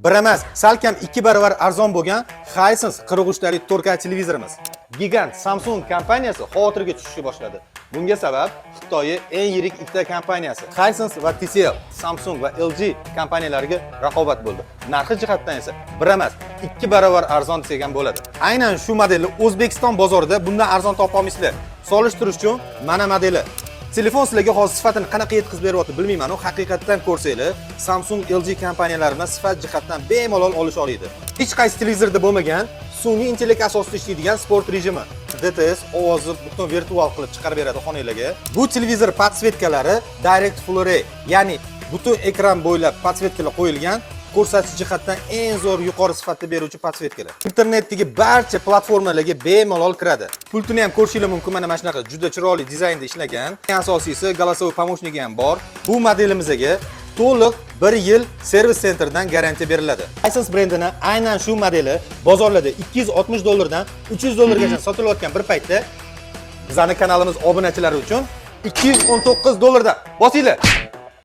Bir emas, salkam 2 barobar arzon bo'lgan Hisense 43 4K televizorimiz. Gigant Samsung kompaniyasi xavotirga tushishga boshladi. Bunga sabab Xitoyning eng yirik ikkita kompaniyasi Hisense va TCL, Samsung va LG kompaniyalariga raqobat bo'ldi. Narxi jihatdan esa bir emas, 2 barobar arzon desak ham bo'ladi. Aynan shu modelni O'zbekiston bozorida bundan arzon topa olmaysizlar. Solishtirish uchun mana modeli. Telefon sizlarga hozir sifatini qanaqa yetkazib beryapti bilmayman, haqiqatdan ko'rsanglar, Samsung, LG kompaniyalaridan sifat jihatdan bemalol olish oladi. Hech qaysi televizorda bo'lmagan sun'iy intellekt asosida ishlaydigan sport rejimi. DTS ovozni butun virtual qilib chiqarib beradi xonanglarga. Bu televizor podsvetkalari Direct Full Array, ya'ni butun ekran bo'ylab podsvetkalar qo'yilgan. Ko'rsatish jihatdan eng zo'r yuqori sifatda beruvchi podsvetkalar. Internetdagi barcha platformalarga bemalol kiradi. Pultini ham ko'rishingiz mumkin, mana shunaqa juda chiroyli dizaynda ishlagan. Eng asosiysi голосовой помощник ham bor. Bu modelimizga to'liq 1 yil servis sentrdan garantiya beriladi. Hisense brendini aynan shu modeli bozorlarda $260 dan $300 gacha sotilayotgan bir paytda bizning kanalimiz obunachilari uchun $219 dan bosinglar.